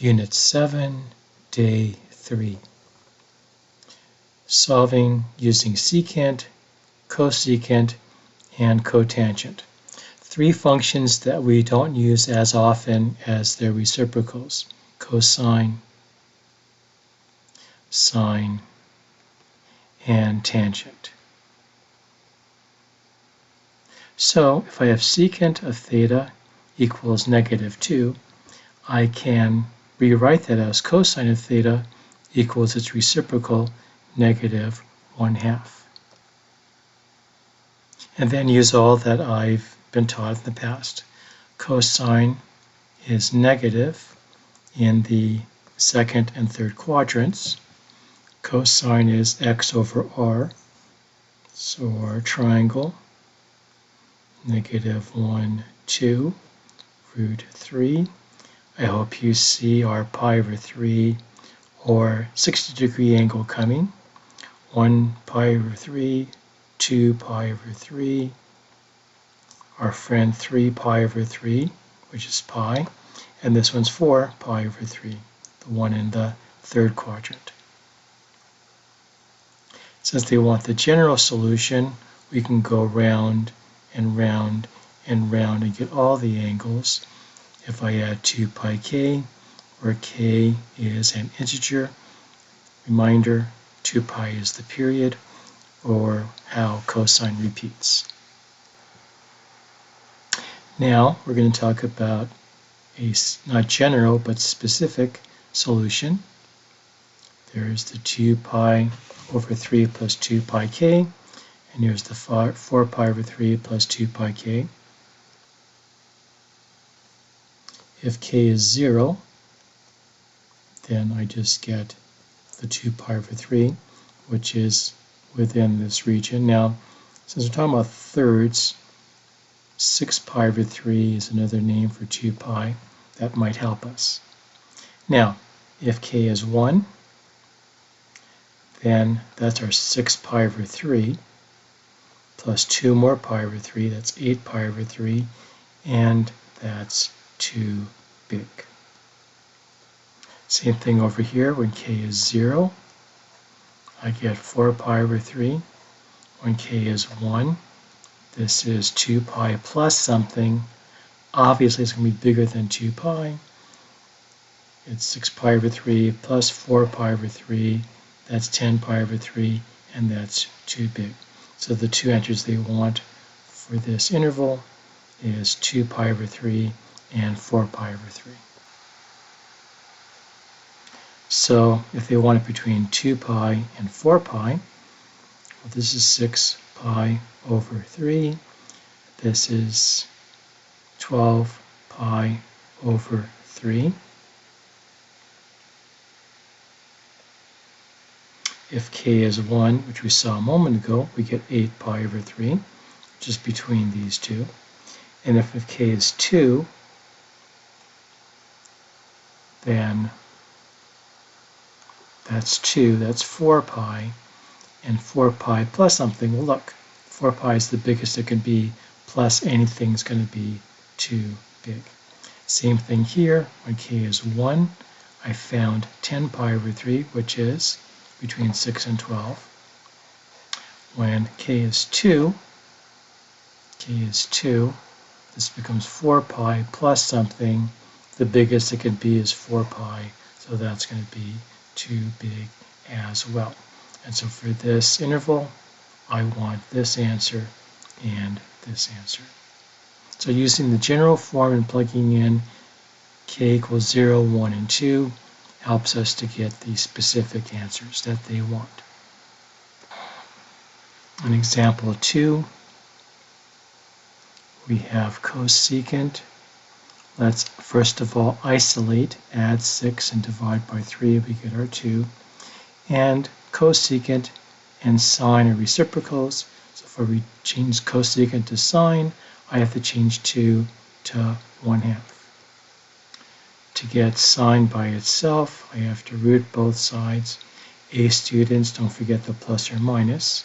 Unit 7, Day 3. Solving using secant, cosecant, and cotangent. Three functions that we don't use as often as their reciprocals: cosine, sine, and tangent. So if I have secant of theta equals -2, I can rewrite that as cosine of theta equals its reciprocal, -1/2. And then use all that I've been taught in the past. Cosine is negative in the second and third quadrants. Cosine is x over r. So our triangle, -1, 2, √3. I hope you see our pi/3 or 60-degree angle coming. 1 pi/3, 2 pi/3, our friend 3 pi/3, which is pi, and this one's 4 pi/3, the one in the third quadrant. Since they want the general solution, we can go round and round and round and get all the angles. If I add 2 pi k, where k is an integer, reminder, 2 pi is the period, or how cosine repeats. Now we're going to talk about a not general but specific solution. There's the 2 pi over 3 plus 2 pi k, and here's the 4 pi over 3 plus 2 pi k. If k is 0, then I just get the 2 pi over 3, which is within this region. Now, since we're talking about thirds, 6 pi over 3 is another name for 2 pi. That might help us. Now, if k is 1, then that's our 6 pi over 3, plus 2 more pi over 3, that's 8 pi over 3, and that's too big. Same thing over here. When k is 0, I get 4 pi over 3. When k is 1, this is 2 pi plus something. Obviously, it's going to be bigger than 2 pi. It's 6 pi over 3 plus 4 pi over 3. That's 10 pi over 3, and that's too big. So the two answers they want for this interval is 2 pi over 3 and 4 pi over 3. So if they want it between 2 pi and 4 pi, well, this is 6 pi over 3. This is 12 pi over 3. If k is 1, which we saw a moment ago, we get 8 pi over 3, which is between these two. And if k is 2, then that's 2, that's 4 pi, and 4 pi plus something. Well, look, 4 pi is the biggest it can be, plus anything's going to be too big. Same thing here. When k is 1, I found 10 pi over 3, which is between 6 and 12. When k is 2, this becomes 4 pi plus something. The biggest it can be is 4 pi, so that's going to be too big as well. And so for this interval, I want this answer and this answer. So using the general form and plugging in k equals 0, 1, and 2 helps us to get the specific answers that they want. In example 2, we have cosecant. Let's first of all isolate, add 6 and divide by 3, we get our 2. And cosecant and sine are reciprocals, so if we change cosecant to sine, I have to change 2 to 1/2. To get sine by itself, I have to root both sides. Students, don't forget the plus or minus.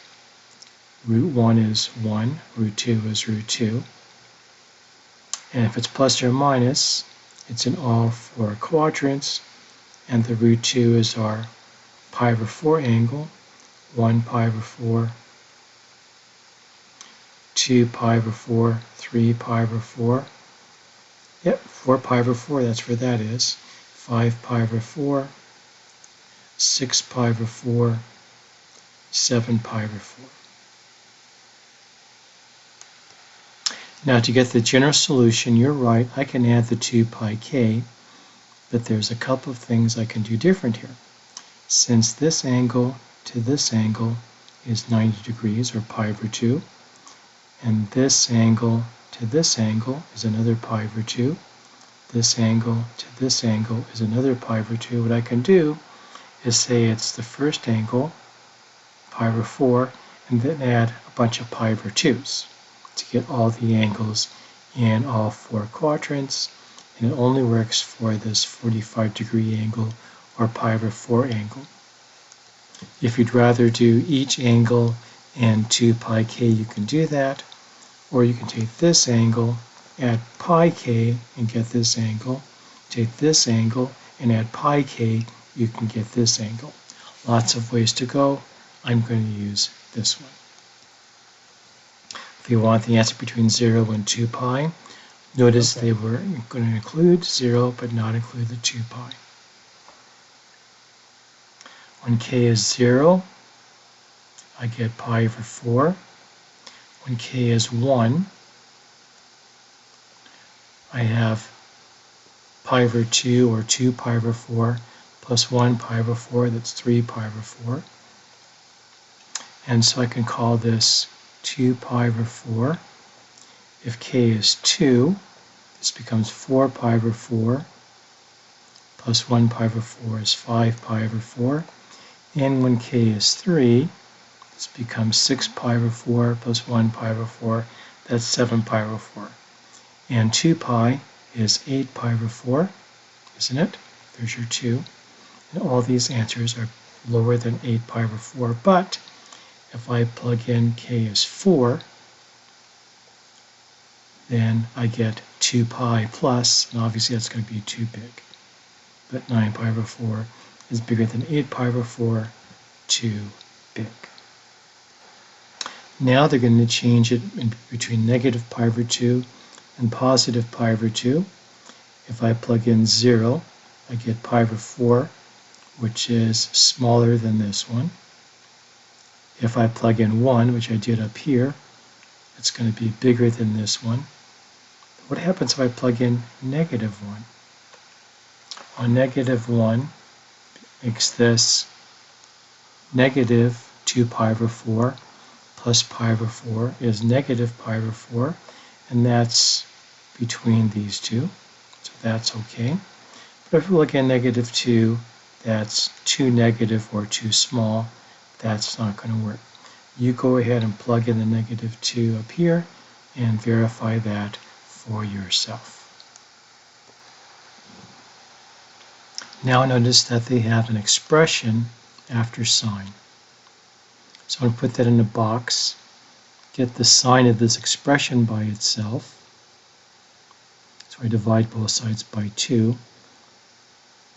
Root 1 is 1, root 2 is root 2. And if it's plus or minus, It's in all four quadrants, and the root 2 is our pi over 4 angle, 1 pi over 4, 2 pi over 4, 3 pi over 4. Yep, 4 pi over 4, that's where that is. 5 pi over 4, 6 pi over 4, 7 pi over 4. Now to get the general solution, you're right, I can add the 2 pi k, but there's a couple of things I can do different here. Since this angle to this angle is 90 degrees, or pi over 2, and this angle to this angle is another pi over 2, this angle to this angle is another pi over 2, what I can do is say it's the first angle, pi over 4, and then add a bunch of pi over 2's to get all the angles in all four quadrants, and it only works for this 45-degree angle or pi over 4 angle. If you'd rather do each angle and 2 pi k, you can do that, or you can take this angle, add pi k and get this angle, take this angle and add pi k, you can get this angle. Lots of ways to go. I'm going to use this one. If you want the answer between 0 and 2 pi, notice they were going to include 0 but not include the 2 pi. When k is 0, I get pi over 4. When k is 1, I have pi over 2 or 2 pi over 4 plus 1 pi over 4, that's 3 pi over 4. And so I can call this 2 pi over 4. If k is 2, this becomes 4 pi over 4 plus 1 pi over 4 is 5 pi over 4. And when k is 3, this becomes 6 pi over 4 plus 1 pi over 4, that's 7 pi over 4. And 2 pi is 8 pi over 4, isn't it? There's your 2. And all these answers are lower than 8 pi over 4, but if I plug in k is 4, then I get 2 pi plus, and obviously that's going to be too big. But 9 pi over 4 is bigger than 8 pi over 4, too big. Now they're going to change it in between negative pi over 2 and positive pi over 2. If I plug in 0, I get pi over 4, which is smaller than this one. If I plug in 1, which I did up here, it's going to be bigger than this one. What happens if I plug in negative 1? Well, negative 1 makes this negative 2 pi over 4 plus pi over 4 is negative pi over 4, and that's between these two, so that's okay. But if we look at negative 2, that's too negative or too small, that's not going to work. You go ahead and plug in the negative 2 up here and verify that for yourself. Now notice that they have an expression after sign. So I'm going to put that in a box, get the sign of this expression by itself. So I divide both sides by 2.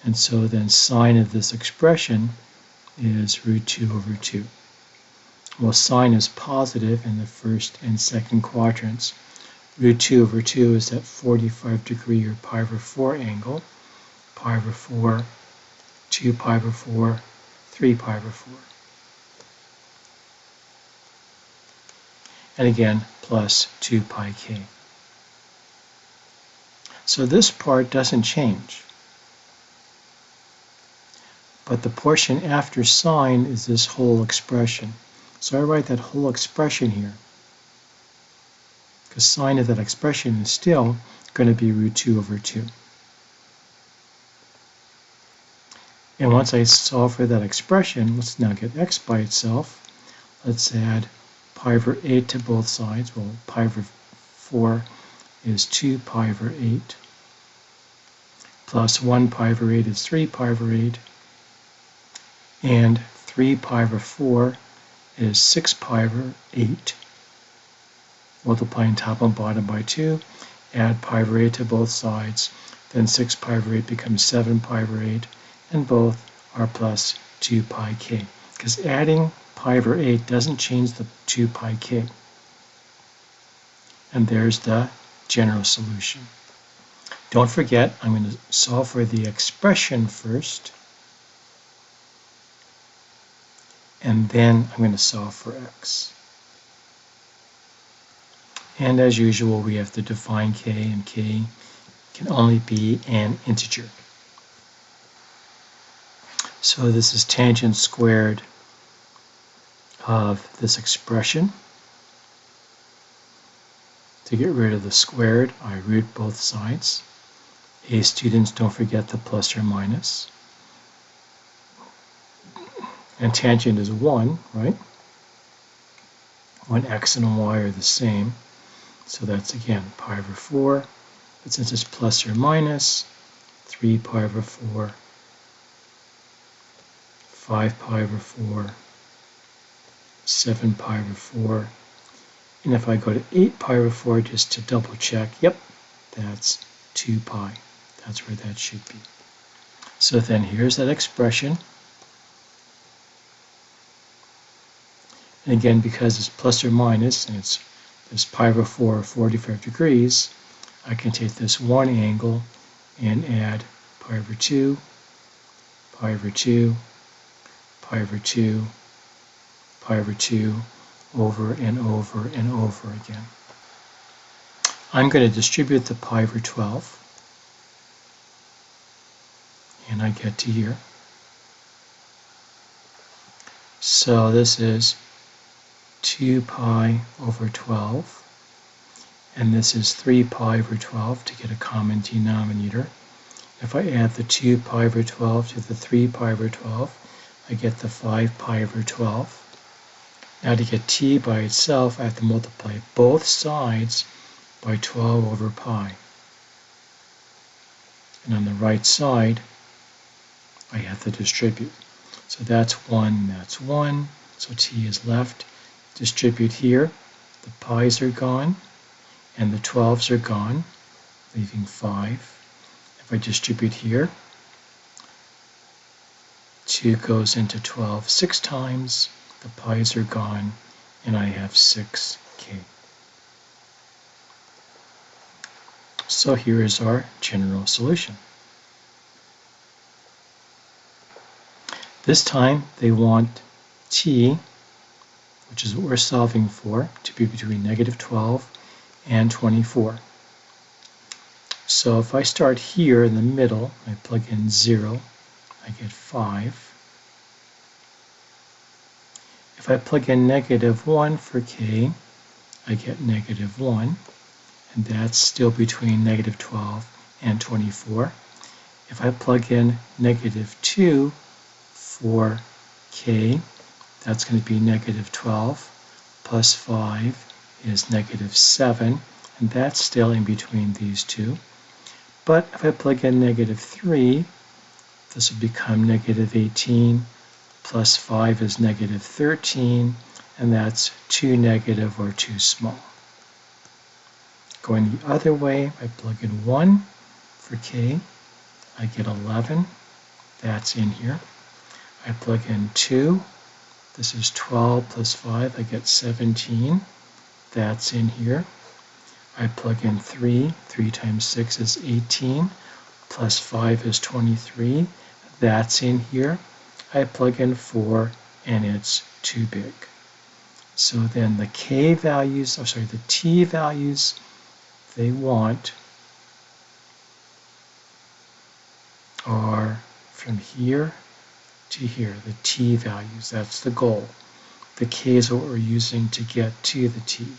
And so then sign of this expression is root 2 over 2. Well, sign is positive in the first and second quadrants. Root 2 over 2 is that 45-degree or pi over 4 angle. Pi over 4, 2 pi over 4, 3 pi over 4. And again, plus 2 pi k. So this part doesn't change. But the portion after sign is this whole expression. So I write that whole expression here, because sign of that expression is still going to be root 2 over 2. And once I solve for that expression, let's now get x by itself. Let's add pi over 8 to both sides. Well, pi over 4 is 2 pi over 8, plus 1 pi over 8 is 3 pi over 8, and 3 pi over 4 is 6 pi over 8. Multiplying top and bottom by 2, add pi over 8 to both sides. then 6 pi over 8 becomes 7 pi over 8, and both are plus 2 pi k. Because adding pi over 8 doesn't change the 2 pi k. And there's the general solution. Don't forget, I'm going to solve for the expression first, and then I'm going to solve for x. And as usual, we have to define k, and k can only be an integer. So this is tangent squared of this expression. To get rid of the squared, I root both sides. A students, don't forget the plus or minus. And tangent is 1, right? When x and y are the same. So that's again pi over 4. But since it's plus or minus, 3 pi over 4, 5 pi over 4, 7 pi over 4. And if I go to 8 pi over 4 just to double check, yep, that's 2 pi. That's where that should be. So then here's that expression. And again, because it's plus or minus, and it's this pi over 4, 45 degrees, I can take this one angle and add pi over 2, pi over 2, pi over 2, pi over 2, over and over and over again. I'm going to distribute the pi over 12, and I get to here. So this is 2 pi over 12, and this is 3 pi over 12 to get a common denominator. If I add the 2 pi over 12 to the 3 pi over 12, I get the 5 pi over 12. Now to get t by itself, I have to multiply both sides by 12 over pi. And on the right side, I have to distribute. So that's 1, that's 1. So t is left. Distribute here. The pi's are gone, and the 12's are gone, leaving 5. If I distribute here, 2 goes into 12 6 times. The pi's are gone, and I have 6k. So here is our general solution. This time they want t, which is what we're solving for, to be between -12 and 24. So if I start here in the middle, I plug in 0, I get 5. If I plug in -1 for k, I get -1, and that's still between -12 and 24. If I plug in -2 for k, that's going to be -12 plus 5 is -7, and that's still in between these two. But if I plug in -3, this will become -18 plus 5 is -13, and that's too negative or too small. Going the other way, I plug in 1 for k, I get 11, that's in here. I plug in 2, this is 12 plus 5, I get 17, that's in here. I plug in 3, 3 times 6 is 18, plus 5 is 23, that's in here. I plug in 4, and it's too big. So then the k values, the t values they want are from here to here, the t values, that's the goal. The k is what we're using to get to the t.